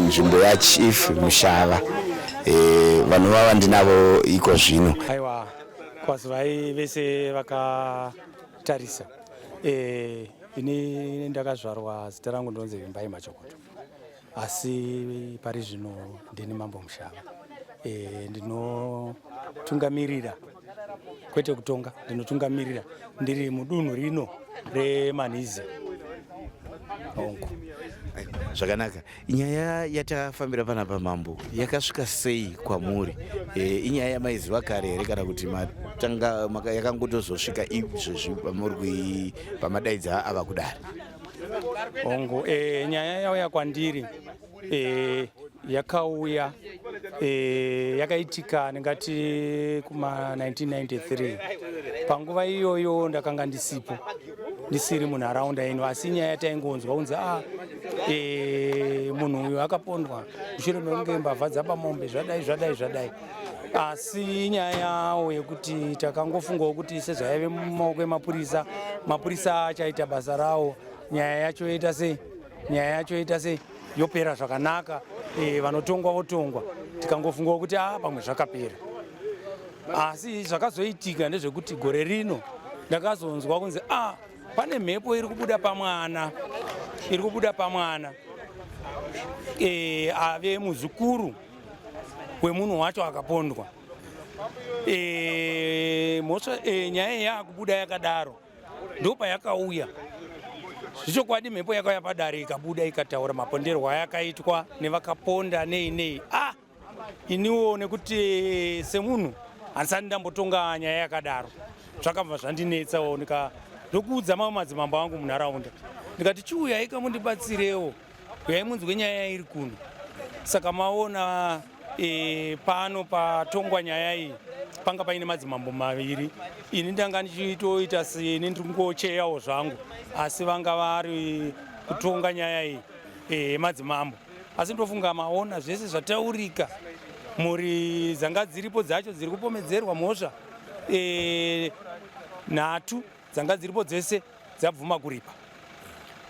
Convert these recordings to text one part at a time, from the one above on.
nzvimbo yaChief Mushava. Vanhu vava ndinavo iko zvino. Aiwa, kwazivai vese vakatarisa. Ini ndakazvarwa zita rangu ndonzi Vimbai Machokoto. Asi pari zvino ndini Mambo Mushava. Ndinotungamirira, kwete kutonga, ndinotungamirira ndiri mudunhu rino reManhizi. Zvakanaka. Inyaya yatafambira panapa Mambo yakasvika sei kwamuri? Inyaya yamaiziva kare here kana kuti yakangotozosvika izvozvi pamuri pamadaidza ava kudari? Nyaya yauya kwandiri yakauya yakaitika ndingati kuma 1993. Panguva iyoyo ndakanga ndisiri munharaunda ino, asi nyaya taingonzwa kunzi munhu uyu akapondwa mushure mekunge mbavha dzapamombe zvadai. Asi nyaya yawo yekuti takangofungawo kuti sezvaive mumaoko emapurisa achaita basa rawo, nyaya yacho yoita sei yopera zvakanaka. Vanotongwa votongwa, tikangofungawo kuti pamwe zvakapera. Asi zvakazoitika ndezvekuti gore rino ndakazonzwa kunzi pane mhepo iri kubuda pamwana, ave muzukuru wemunhu wacho akapondwa. Nyaya yakubuda yakadaro ndopayakauya. Zvichokwadi mhepo yakauya padare ikabuda ikataura maponderwo ayakaitwa nevakaponda nei. Iniwo nekuti semunhu handisati ndambotonga nyaya yakadaro, zvakabva zvandinetsawo. Ndokuudza mamwe madzimambo angu munharaunda ndikati chiuyai kamundibatsirewo, uyai munzwe nyaya iri kuno. Saka maona pano patongwa nyaya iyi panga paine madzimambo maviri. Ini ndanga ndichitoita seni ndiri kungocheyawo zvangu, asi vanga vari kutonga nyaya iyi yemadzimambo. Asi ndofunga maona zvese zvataurika, mhuri dzanga dziripo dzacho dziri kupomedzerwa mhosva, nhatu dzanga dziripo dzese dzabvuma kuripa.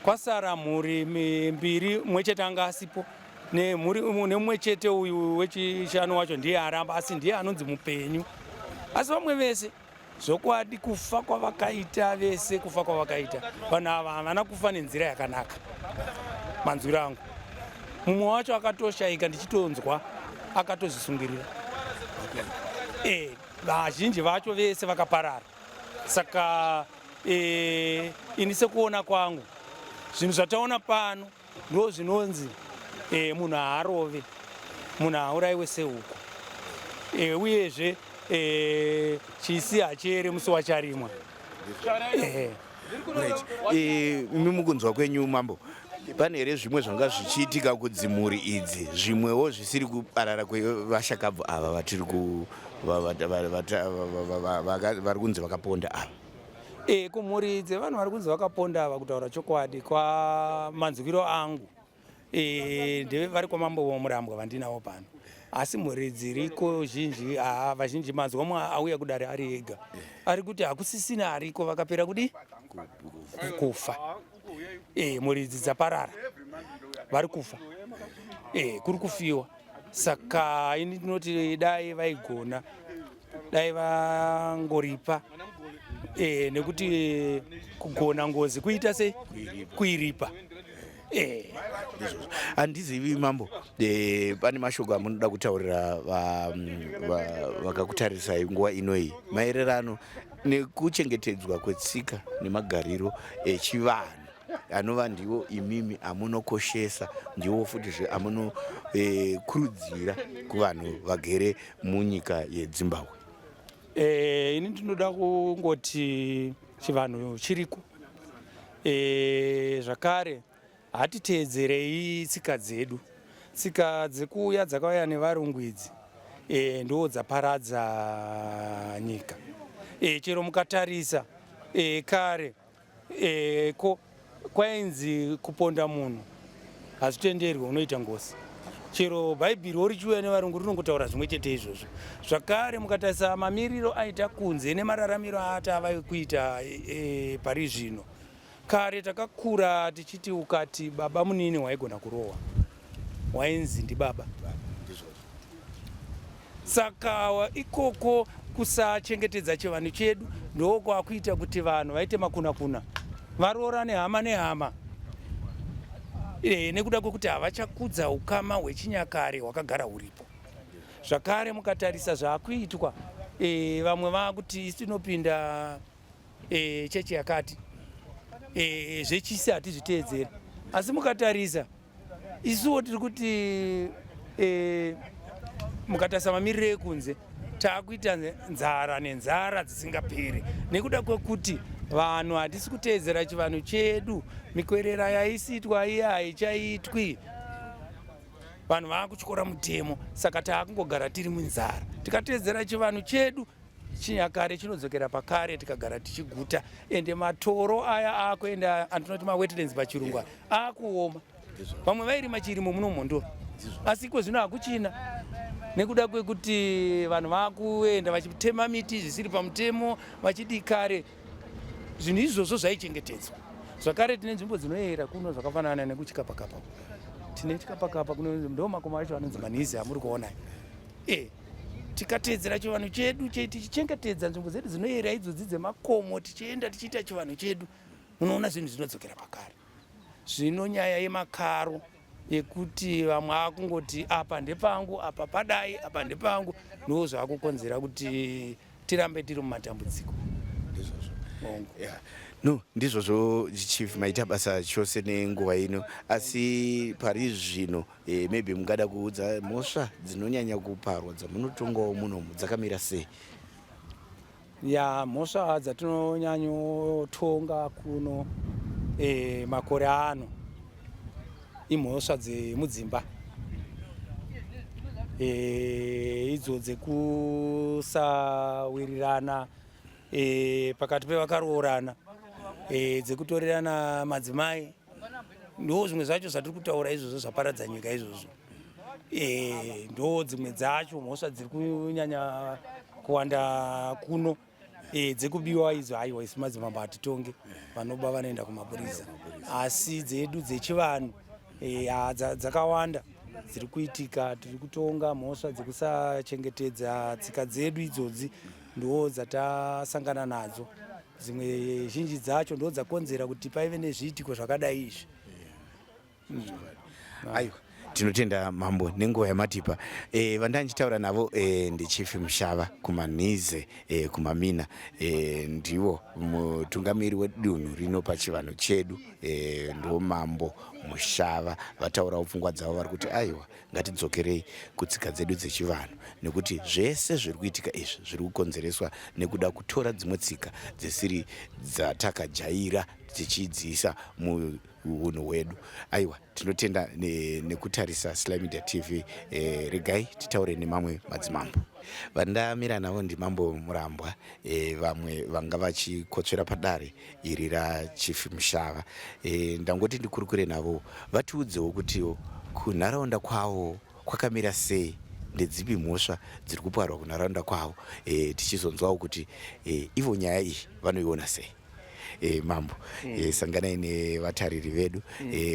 Kwasara mhuri mbiri, mumwe chete anga asipo, nemumwe chete uyu wechishanu wacho ndiye aramba, asi ndiye anonzi mupenyu. Asi vamwe vese zvokwadi kufa kwavakaita, vanhu ava havana kufa nenzira yakanaka, manzwiro angu. Mumwe wacho akatoshaika, ndichitonzwa akatozvisungirira. Vazhinji vacho vese vakaparara. Saka ini sekuona kwangu, zvinhu zvataona pano ndo zvinonzi munhu haarove, munhu haurayiwe sehuku. Uyezve chisi hachiyere musi wacharimwa. Imi mukunzwa kwenyu Mambo, pane here zvimwe zvanga zvichiitika kudzimhuri idzi, zvimwewo zvisiri kuparara kwevashakabvu ava vatiri vari kunzi vakaponda ava? Kumhuri dzevanhu vari kunzi vakaponda ava, kutaura chokwadi kwamanzwiro angu, ndeve vari kwamambo womurambwa vandinawo pano. Asi mhuri dziriko zhinji, vazhinji manzwa mumwe auya kudare ari ega, ari kuti hakusisina ariko, vakapera kudi kufa. Mhuri idzi dzaparara, vari kufa, kuri kufiwa. Saka ini ndinoti dai vaigona, dai vangoripa, nekuti kugona ngozi kuita sei kuiripa. Handizivi Mambo, pane mashoko amunoda kutaurira vakakutarisai nguva inoi maererano nekuchengetedzwa kwetsika nemagariro echivanhu, anova ndiwo imimi amunokoshesa, ndiwo futizve amunokurudzira kuvanhu vagere munyika yeZimbabwe? Ini ndinoda kungoti chivanhu chiriko, zvakare hatiteedzerei tsika dzedu. Tsika dzekuuya dzakauya nevarungu idzi ndo dzaparadza nyika. Chero mukatarisa kare kwainzi kuponda munhu hazvitenderwi, unoita ngozi. Chero bhaibhiri richiuya nevarungu rinongotaura zvimwe chete izvozvo. Zvakare mukatarisa mamiriro aita kunze nemararamiro aatava kuita pari zvino, kare takakura tichiti ukati baba munini waigona kurohwa, wainzi ndibaba. Saka ikoko kusachengetedza chivanhu chedu ndokwakuita kuti vanhu vaite makuna-kuna, varoorane hama nehama, nekuda kwekuti havachakudza ukama hwechinyakare hwakagara huripo. Zvakare mukatarisa zvaakuitwa, vamwe vakuti isi tinopinda chechi yakati, zvechisi hatizviteedzera, asi mukatarisa isuwo tiri kuti mukatarisa mamiriro ekunze taakuita nzara nenzara dzisingaperi, nekuda kwekuti vanhu hatisi kuteedzera chivanhu chedu. Mikwerera yaisiitwa iya haichaitwi, vanhu vaakutyora mutemo, saka taakungogara tiri munzara. Tikateedzera chivanhu chedu, chinyakare chinodzokera pakare, tikagara tichiguta, ende matoro aya akuenda antinoti mawetlands pachirungu akuoma. Vamwe vairima chirimo munomhondo, asi iko zvino hakuchina, nekuda kwekuti vanhu vakuenda vachitema miti zvisiri pamutemo, vachidi kare. Zvinhu izvozvo zvaichengetedzwa. Zvakare tine nzvimbo dzinoyera kuno zvakafanana nekuchikapakapa. Tine chikapakapa kuno ndo makomo acho anonzi manhizi amuri kuona. Tikateedzera chivanhu chedu tichichengetedza nzvimbo dzedu dzinoyera idzodzi dzemakomo, tichienda tichiita chivanhu chedu, munoona zvinhu zvinodzokera pakare. Zvino nyaya yemakaro yekuti vamwe akungoti apa ndepangu, apa padai, apa ndepangu, ndo zvaakukonzera kuti tirambe tiri mumatambudziko. No, ndizvozvo chief maita basa chose nenguva ino, asi pari zvino maybe mungada kuudza mhosva dzinonyanya kuparwa dzamunotongawo munomu dzakamira sei? Mhosva dzatinonyanyotonga kuno makore ano imhosva dzemudzimba, idzo dzekusawirirana pakati pevakaroorana, dzekutorerana madzimai. Ndo zvimwe zvacho zvatiri kutaura izvozvo zvaparadza nyika izvozvo. Ndo dzimwe dzacho mhosva dziri kunyanya kuwanda kuno, dzekubiwa idzo. Haiwa, isi madzimambo hatitonge, vanoba vanoenda kumapurisa, asi dzedu dzechivanhu dzakawanda dziri kuitika. Tiri kutonga mhosva dzekusachengetedza tsika dzedu idzodzi, ndo dzatasangana nadzo. Dzimwe zhinji dzacho ndo dzakonzera kuti paive nezviitiko zvakadai izvi. Aiwa, tinotenda mambo nenguva yamatipa. Vandanchitaura navo ndichief Mushava kumanhize kumamina, ndivo mutungamiri wedunhu rino pachivanhu chedu, ndo mambo Mushava. Vataurawo pfungwa dzavo vari kuti aiwa, ngatidzokerei kutsika dzedu dzechivanhu, nekuti zvese zviri kuitika izvi zviri kukonzereswa nekuda kutora dzimwe tsika dzisiri dzatakajaira tichidziisa muunhu hwedu. Aiwa, tinotenda nekutarisa Sly Media TV. Regai titaure nemamwe madzimambo. Vandamira navo ndimambo Murambwa, vamwe vanga vachikotsvera padare iri rachief Mushava. Ndangoti ndikurukure navo vatiudzewo kutiwo kunharaunda kwavo kwakamira sei, ndedzipi mhosva dziri kuparwa kunharaunda kwavo, tichizonzwawo kuti ivo nyaya iyi vanoiona sei. Mambo, sanganai nevatariri vedu,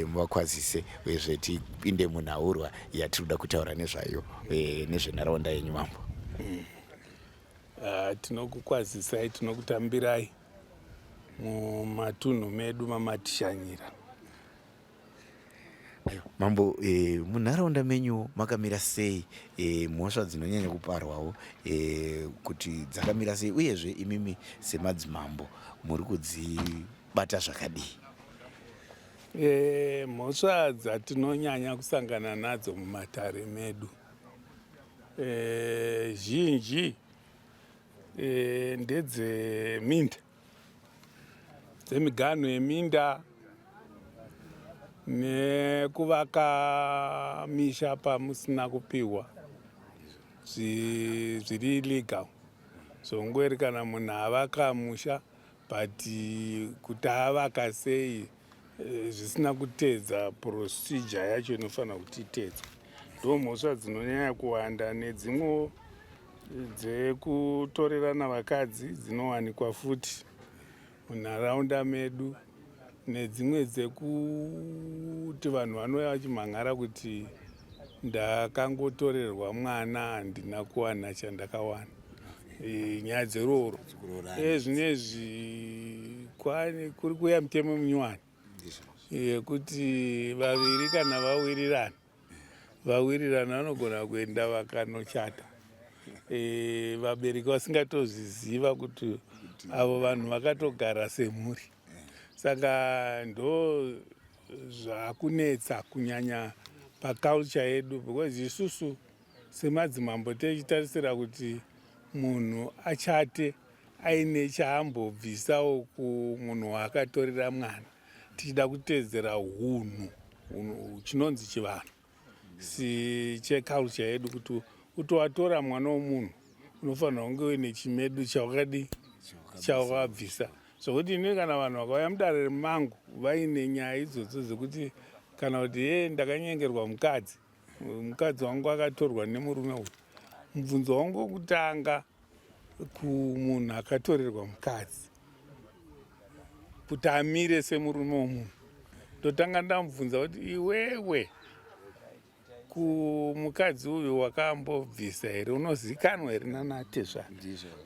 muvakwazise uyezve tipinde munhaurwa yatiri kuda kutaura nezvayo, nezvenharaunda yenyu mambo. Tinokukwazisai, tinokutambirai mumatunhu medu mamatishanyira. Mambo, munharaunda menyu makamira sei mhosva dzinonyanya kuparwawo, kuti dzakamira sei, uyezve imimi semadzimambo muri kudzibata zvakadii? Mhosva dzatinonyanya kusangana nadzo mumatare medu zhinji ndedzeminda, dzemiganho yeminda, nekuvaka misha pamusina kupiwa zviri illegal. Zvongweri kana munhu avaka musha but kuti avaka sei zvisina kuteedza procedure yacho inofanira kuti iteedzwe. Ndo mhosva dzinonyanya kuwanda, nedzimwewo dzekutorerana vakadzi dzinowanikwa futi munharaunda medu, nedzimwe dzekuti vanhu vanouya vachimhan'ara kuti ndakangotorerwa mwana handina kuwana chandakawana. Nyaya dzerooro zvinezvi kuri kuya mutemo munyowani yekuti vaviri kana vawirirana vanogona kuenda vakanochata, vabereki vasingatozviziva kuti avo vanhu vakatogara semhuri. Saka ndo zvakunetsa kunyanya paculture yedu, because isusu semadzimambo tichitarisira kuti munhu achate aine chaambobvisawo kumunhu waakatorera mwana, tichida kutedzera hunhu chinonzi chivanhu si checulture yedu, kuti utowatora mwana womunhu unofanira kunge uine chimedu chawakabvisa. Zvokuti ini kana vanhu vakauya mudare remangu vaine nyaya idzodzo dzekuti kana kuti ndakanyengerwa mukadzi wangu akatorwa nemurume uyu, mubvunzo wangu wokutanga kumunhu akatorerwa mukadzi kuti amire semurume womunhu, ndotanga ndamubvunza kuti iwewe kumukadzi uyu wakambobvisa here, unozikanwa here nanatezva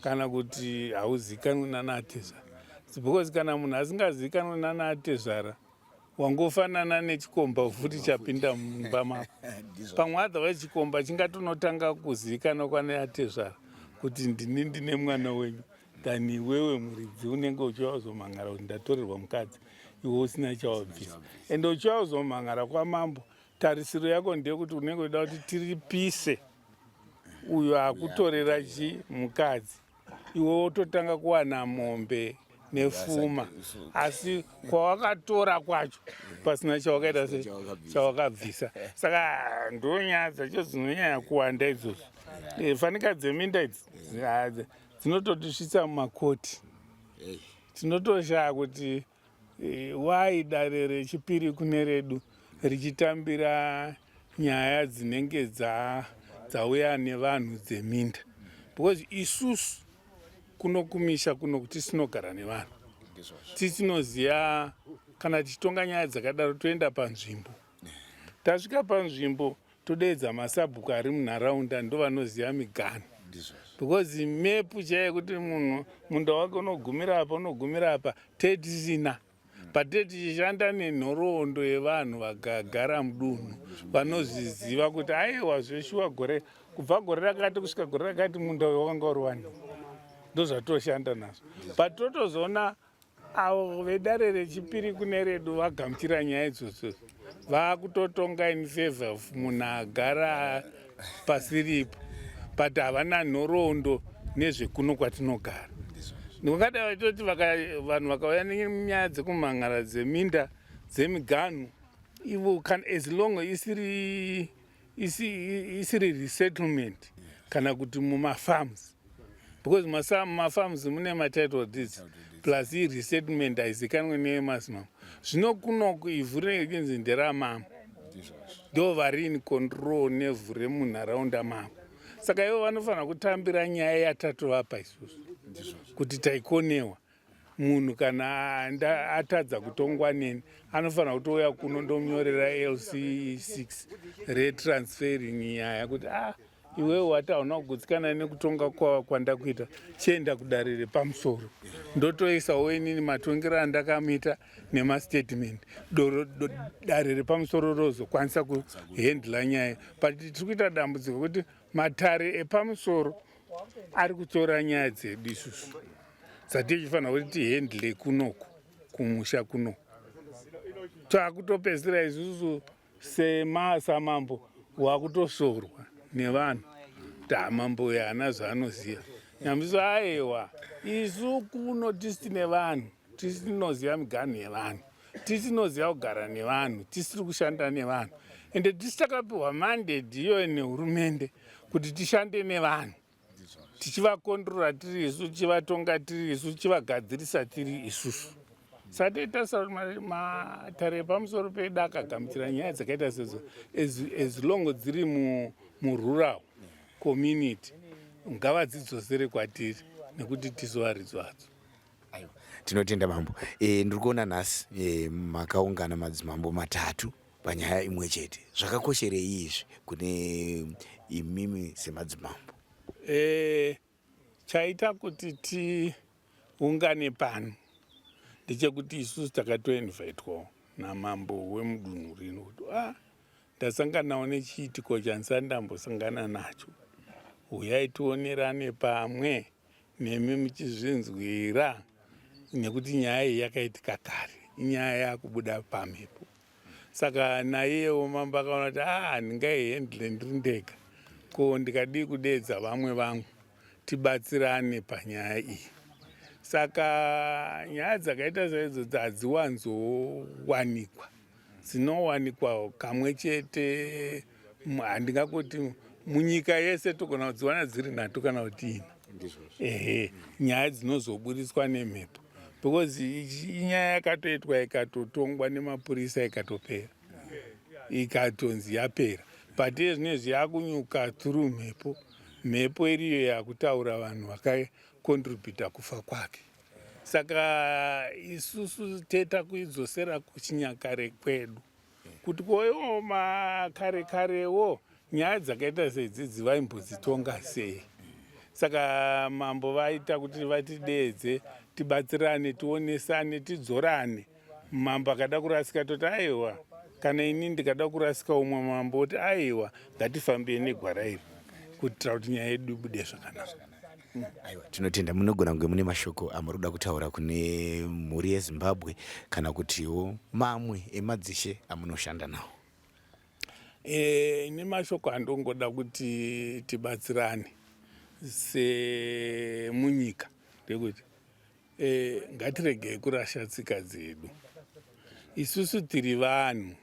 kana kuti hauzikanwi nanatezva? Because kana munhu asingazikanwi nanatezvara wangofanana nechikomba futi chapinda mumba mako. Pamwe otherwise chikomba chingatonotanga kuzikanwa kwanatezvara kuti ndine mwana wenyu than iwewe muridzi unenge uchiwazomhangara kuti ndatorerwa mukadzi iwe usina chawabvisa. Ende uchiwazomhangara kwamambo, tarisiro yako ndeyekuti unenge uida kuti tiripise uyo akutorera mukadzi, iwe wototanga kuwana mombe nefuma, asi kwawakatora kwacho pasina chawakaita chawakabvisa. Saka ndo nyaya dzacho dzinonyanya kuwanda idzodzo. Fanika dzeminda idzi dzinototisvitsa mumakoti. Tinotoshaya kuti wai dare rechipiri kune redu richitambira nyaya dzinenge dzauya nevanhu dzeminda, because isusu kuno kumisha kuno kuti tinogara nevanhu titinoziva. Kana tichitonga nyaya dzakadaro toenda panzvimbo, tasvika panzvimbo todeedza masabhuku ari munharaunda, ndo vanoziva migano, because mepu chaiye kuti munda wake unogumira apa tetisina. Patetichishanda nenhoroondo yevanhu vakagara mudunhu vanozviziva kuti aiwa zveshuwa kubva gore rakati kusvika gore rakati munda uyu wakanga uri wani, ndozvatoshanda nazvo. Patotozoona avo vedare rechipiri kune redu vagamuchira nyaya idzodzo, vakutotonga in favor of munhu agara pasiripo, but havana nhoroondo nezvekuno kwatinogara. Ndingadai vaitoti vanhu vakauya nenyaya dzekumhangara dzeminda dzemiganhu, ivo as long isiri resettlement kana kuti mumafarms, because mumafarms mune matitle deeds plus resettlement haizikanwe nemazimambo. Zvino kunoku ivhu rinenge kunzi nderamambo, ndo vari in control nevhu remunharaunda mavo. Saka ivo vanofanira kutambira nyaya yatatovapa isusu kuti taikonewa. Munhu kana atadza kutongwa neni anofanira kutouya kuno ndomunyorera LC6 retransferring nyaya kuti iwewe wati hauna kugutsikana nekutonga kwandakuita, chienda kudare repamusoro ndotoisawo inini matongero andakamuita nemastatement, dare repamusoro rozokwanisa kuhendla nyaya. But tiri kuita dambudziko kuti matare epamusoro ari kutora nyaya dzedu isusu, satichifanira kuti tihendle kunoku kumusha kunoku. Takutopedzisira isusu samambo wakutosorwa nevanhu tamambo uyu haana zvaanoziva. Nyambiso aiwa isu kuno tisine vanhu, tisinoziva miganhu yevanhu, tisinoziva kugara nevanhu, tisiri kushanda nevanhu, ende tisi takapiwa mandate iyo nehurumende kuti tishande nevanhu, tichivakondrora tiri isu, tichivatonga tiri isu, tichivagadzirisa tiri isusu. Satiitasa kuti matare epamusoro pedu akagamuchira nyaya dzakaita sedzo, as long dziri murural community, ngavadzidzosere kwatiri nekuti tisu varidzi vadzo. Tinotenda mambo. Ndiri kuona nhasi makaungana madzimambo matatu panyaya imwe chete. Zvakakosherei izvi kune imimi semadzimambo? Chaita kuti tiungane pano ndechekuti isusu takatoinvhaitwawo namambo wemudunhu rino kuti ndasanganawo nechiitiko chandisati ndambosangana nacho, uyai tionerane pamwe nemi muchizvinzwira, nekuti nyaya iyi yakaitika kare, inyaya yakubuda pamhepo. Saka naiyewo mambo akaona kuti handingaihendle ndiri ndega, ko ndikadii kudeedza vamwe tibatsirane panyaya iyi. Saka nyaya dzakaita saizodzi hadziwanzowanikwa, dzinowanikwa kamwe chete. Handingakoti munyika yese togona kudziwana dziri nhatu kana kuti ina. Nyaya dzinozoburiswa nemhepo, because inyaya yakatoitwa ikatotongwa nemapurisa ikatopera, ikatonzi yapera. But zvinezvi yakunyuka through mhepo. Mhepo iriyo yakutaura vanhu vakakontributa kufa kwake. Saka isusu teta kuidzosera kuchinyakare kwedu, kuti koiwo makare-karewo nyaya dzakaita sedzidzi vaimbodzitonga sei. Saka mambo vaita kuti vatideedze, tibatsirane, tionesane, tidzorane. Mambo akada kurasika toti aiwa, kana ini ndikada kurasika umwe mambo oti aiwa, ngatifambei negwara iri kuitira kuti nyaya yedu ibude zvakanaka. Aiwa, tinotenda. Munogona kunge mune mashoko amurikuda kutaura kune mhuri yeZimbabwe kana kutiwo mamwe emadzishe amunoshanda nawo? Ine mashoko andongoda kuti tibatsirane semunyika, ndekuti ngatiregei kurasha tsika dzedu. Isusu tiri vanhu,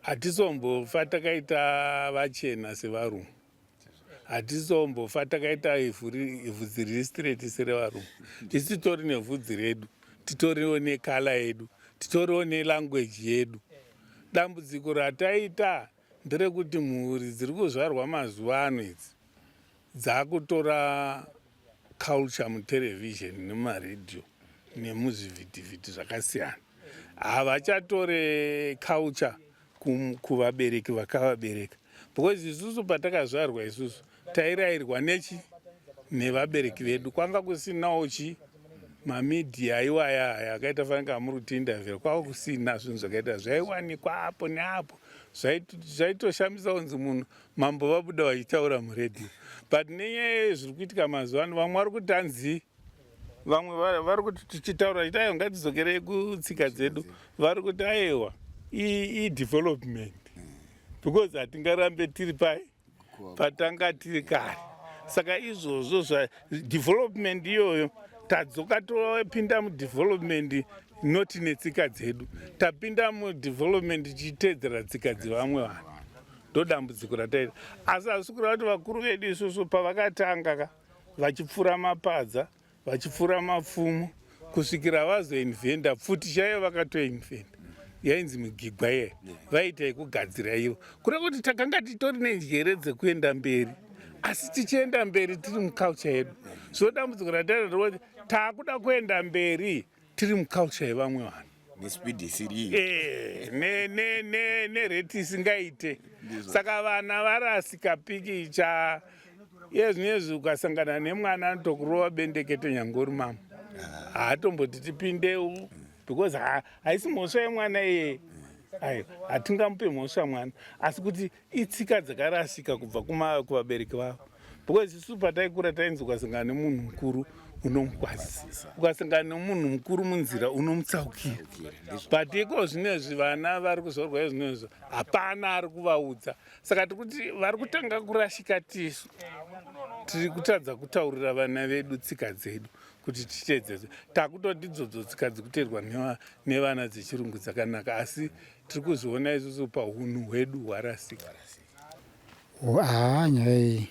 hatisombofa takaita vachena sevarungu, hatisombofa takaita vhudzi riri straight serevarungu. Isi titori nevhudzi redu, titoriwo nekala yedu, titoriwo nelanguage yedu. Dambudziko rataita nderekuti mhuri dziri kuzvarwa mazuva ano idzi dzakutora culture muterevhizheni nemaredhiyo nemuzvivhitivhiti zvakasiyana. Havachatore culture kuvabereki vakavabereka, because isusu patakazvarwa isusu tairayirwa nevabereki vedu. Kwanga kusinawo mamidhiya iwaya akaita fanika muri kuti indavhera, kwava kusina zvinhu zvakaita zvaiwanikwa apo neapo, zvaitoshamisa kunzi munhu mambo vabuda vachitaura muredhiyo. But nenyaya yezviri kuitika mazuva ano, vamwe vari kuti hanzi, vamwe vari kuti tichitaura chiti aiwa ngatizokerei kutsika dzedu, vari kuti aiwa i-development, because hatingarambe tiri patanga tiri kare. Saka izvozvo development iyoyo tadzoka topinda mudevelopment noti netsika dzedu, tapinda mudevelopment tichiteedzera tsika dzevamwe vanhu. Ndodambudziko rataita. Asi hazisi kureva kuti vakuru vedu isusu pavakatanga vachipfura mapadza, vachipfura mapfumo, kusvikira vazoinvenda pfuti chaiyo vakatoinvenda, yainzi migigwa iye, vaita yekugadzira ivo. Kureva kuti takanga titori nenjere dzekuenda mberi, asi tichienda mberi tiri muculture yedu. So dambudziko rataita nderekuti taakuda kuenda mberi tiri muculture yevamwe vanhu, Nespidi isiriyo, nereti isingaite. Saka vana varasika pikicha yezvinezvi, ukasangana nemwana anotokurova bendekete nyangori mama, haatomboti tipindeu, because haisi mhosva yemwana iye. Hatingamupe mhosva mwana, asi kuti itsika dzakarasika kubva kuvabereki vavo. Because isu pataikura tainzi ukasangana nemunhu mukuru unomukwazisa, ukasangana nemunhu mukuru munzira unomutsaukira. But iko zvinezvi vana vari kuzorwa izvinezvi hapana ari kuvaudza. Saka tikuti vari kutanga kurashika tisu, tiri kutadza kutaurira vana vedu tsika dzedu kuti titeedzeze. Takutoti idzodzo tsika dzikuteerwa nevana dzechirungu dzakanaka, asi tiri kuzviona isusu paunhu hwedu hwarasika. Nyaya iyi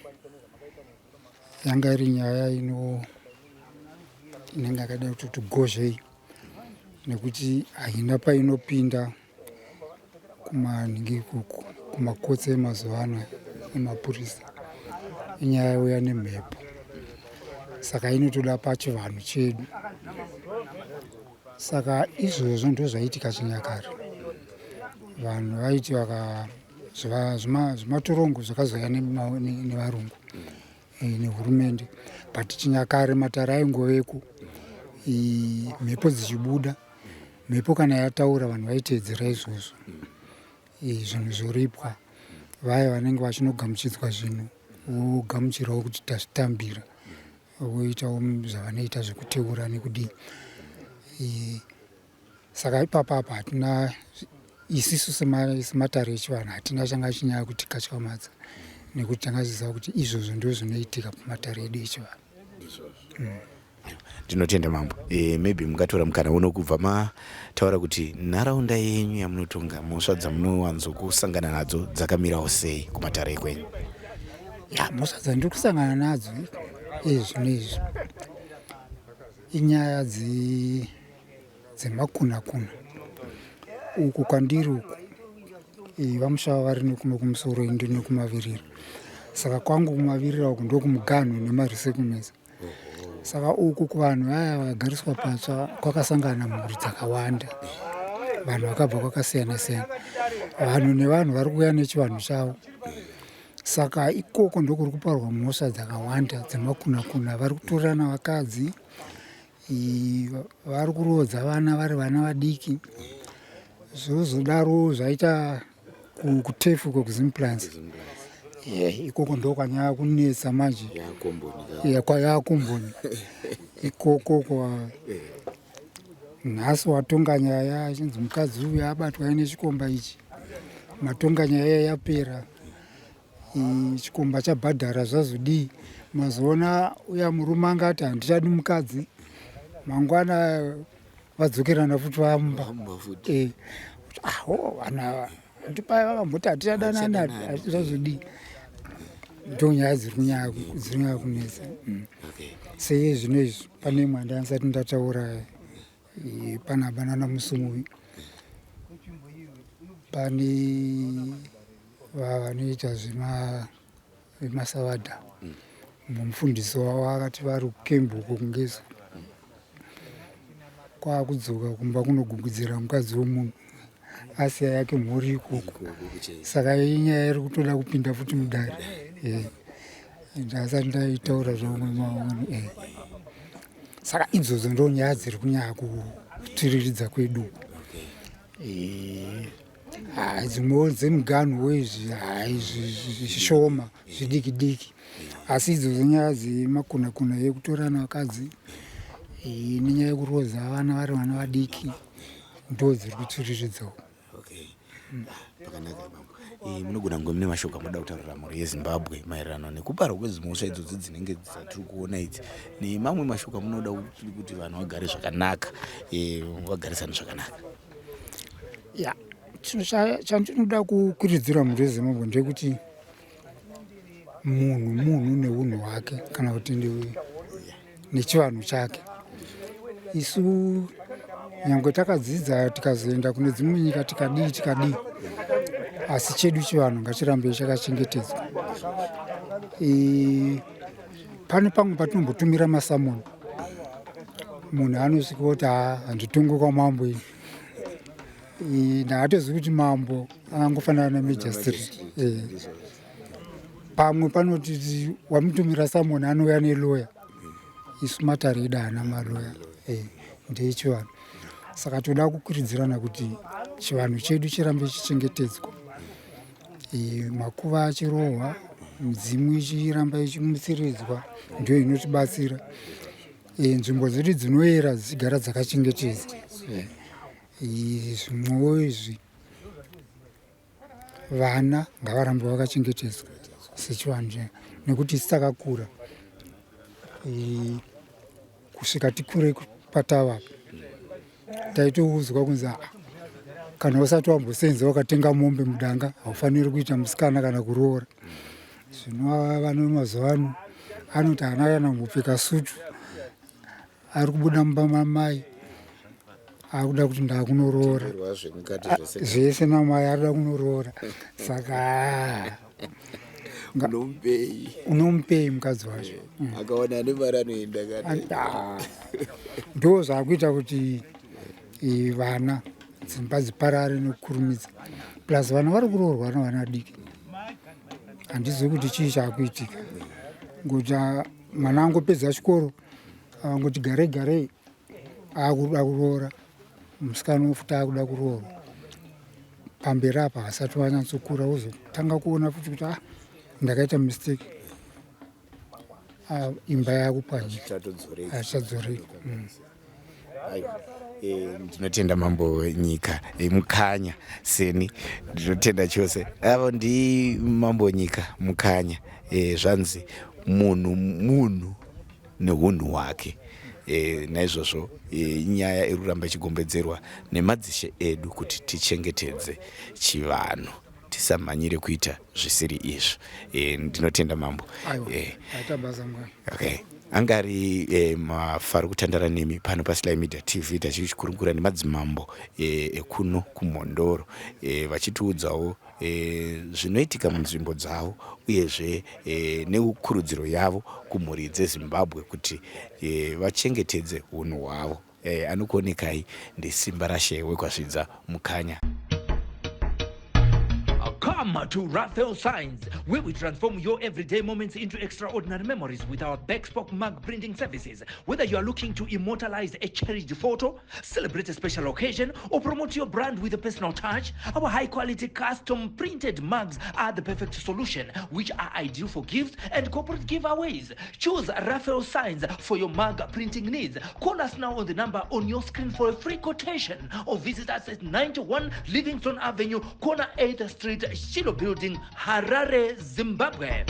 yanga iri nyaya inenge yakada kuti tigozvei, nekuti haina painopinda kumakotsi emazuva ano emapurisa. Inyaya yauya nemhepo, saka inotoda pachivanhu chedu. Saka izvozvo ndo zvaitika chinyakare. vanhu vaiti zvimatorongo zvakazouya nevarungu nehurumende, but chinyakare matare aingoveko. Mhepo dzichibuda, mhepo kana yataura vanhu vaiteedzera izvozvo, zvinhu zvoripwa. Vaya vanenge vachinogamuchidzwa zvinhu vogamuchirawo kuti tazvitambira, voitawo zvavanoita zvekuteura nekudii. Saka ipapapa hatina, isisu sematare echivanhu hatina changa chinyaya kuti katyamadza, nekuti tanga tichiziva kuti izvozvo ndo zvinoitika pamatare edu echivanhu. Ndinotenda mambo. Maybe mungatora mukana uno kubva mataura kuti nharaunda yenyu yamunotonga, mhosva dzamunowanzokusangana nadzo dzakamirawo sei kumatare kwenyu? Mhosva dzandiri kusangana nadzo zvinezvi inyaya dzemakuna-kuna. Uku kwandiri uku vamushava vari nekuno kumusoro, ndiri nekumavirira. Saka kwangu kumavirira uku ndokumuganhu nemaresekumesa. Saka uku kuvanhu vaya vagariswa patsva kwakasangana mhuri dzakawanda, vanhu vakabva kwakasiyana-siyana, vanhu nevanhu vari kuuya nechivanhu chavo. Saka ikoko ndokuri kuparwa mhosva dzakawanda dzemakuna-kuna. Vari kutorana vakadzi, vari kurodza vana vari vana vadiki. Zvozodaro zvaita kutefu kwezimplants. Ikoko ndo kwanyaya kunetsa manje, yakomboni ikoko nhasi watonga nyaya achinzi mukadzi uyu abatwa aine chikomba ichi, matonga nyaya yapera, chikomba chabhadhara zvazodii. Mazoona uya murume angati handichadi mukadzi, mangwana vadzokerana futi vamba. Vanhu andipai vakamboti hatichadanana, zvazodii. Ndo nyaya dziri kunyanya kunetsa. Seiye zvino izvi pane mwanda ndisati ndataura pana Banana Musumuvi, pane vanoita zvemasavadha. Mufundisi wavo akati vari kukembu uko kungeso, kwakudzoka kumba kunogugudzira mukadzi womunhu asiya yake mhuri ikoko. Saka inyaya iri kutoda kupinda futi mudare. Ndasati ndaitaura zvamwe maoni. Saka idzodzo ndo nyaya dziri kunyanya kutiriridza kwedu. Dzimwewo dzemuganhu izvi zvishoma zvidiki-diki, asi idzodzo nyaya dzemakuna-kuna ekutorana vakadzi nenyaya yekurodza vana vari vana vadiki ndo dziri kutiriridzawo. Pakanaka mambo. Munogona kunge mune mashoko amunoda kutaurira mhuri yeZimbabwe maererano nekuparwa kwedzimhosva idzodzi dzinenge dzatiri kuona idzi, nemamwe mashoko amunoda kuti vanhu vagare zvakanaka, vagarisane zvakanaka? Chinhu chandinoda kukurudzira mhuri yeZimbabwe ndekuti munhu neunhu hwake, kana kuti nechivanhu chake. Isu nyangwe takadzidza tikazoenda kune dzimwe nyika tikadii, asi chedu chivanhu ngachirambe chakachengetedzwa. Pane pamwe patinombotumira masamoni, munhu anosvika kuti handitongwe kwamambo ini. Ndaatozivi kuti mambo angofanana naMajor Street. Pamwe panoti wamutumira samoni anouya neloya. Isu matare edu haana maloya, ndechivanhu. Saka toda kukurudzirana kuti chivanhu chedu chirambe chichengetedzwa. Makuva achirohwa, midzimu ichiramba ichimutsiridzwa, ndio inotibatsira. Nzvimbo dzedu dzinoyera dzichigara dzakachengetedzwa. Zvimwewo izvi vana ngavarambe vakachengetedzwa sechivanhu chedu, nekuti isi takakura kusvika tikure patava taitoudzwa kunzi kana usati wambosenza wakatenga mombe mudanga haufaniri kuita musikana kana kuroora. Zvino vana vemazuva ano anoti haana kana kumbopfeka sutu, ari kubuda mumba mamai akuda kuti ndakunoroora zvese namai arida kunoroora. Saka unomupei mukadzi wacho? Akaona nemari anoenda ndo zvakuita kuti vana dzimba dziparare nekukurumidza. Plus vana vari kuroorwa navana diki. Handizivi kuti chii chaakuitika. Ngokuti mwana angopedza chikoro angoti gare gare akuda kuroora. Musikana wofuta akuda kuroorwa. Pamberi apa asati wanyatsokura uzotanga kuona futi kuti ndakaita mistake. Imba yakupwanyika achadzoreka. Ndinotenda mambo nyika mukanya seni ndinotenda chose avo ndi mambo nyika mukanya zvanzi munhu neunhu hwake. Naizvozvo inyaya iruramba ichigombedzerwa nemadzishe edu kuti tichengetedze chivanhu tisamhanyire kuita zvisiri izvo. Ndinotenda mambo. Okay. Angari mafaro kutandara nemi pano paSly Media TV tachikurukura nemadzimambo ekuno kumhondoro vachitiudzawo zvinoitika munzvimbo dzavo uyezve neukurudziro yavo kumhuri dzeZimbabwe kuti vachengetedze unhu hwavo. Anokuonekai ndesimba rashewe kwazvidza mukanya. Come to Raphael Signs, where we transform your everyday moments into extraordinary memories with our bespoke mug printing services. Whether you are looking to immortalize a cherished photo, celebrate a special occasion, or promote your brand with a personal touch, our high-quality custom printed mugs are the perfect solution, which are ideal for gifts and corporate giveaways. Choose Raphael Signs for your mug printing needs. Call us now on the number on your screen for a free quotation, or visit us at 91 Livingstone Avenue, corner 8th Street, Shilo Building, Harare, Zimbabwe.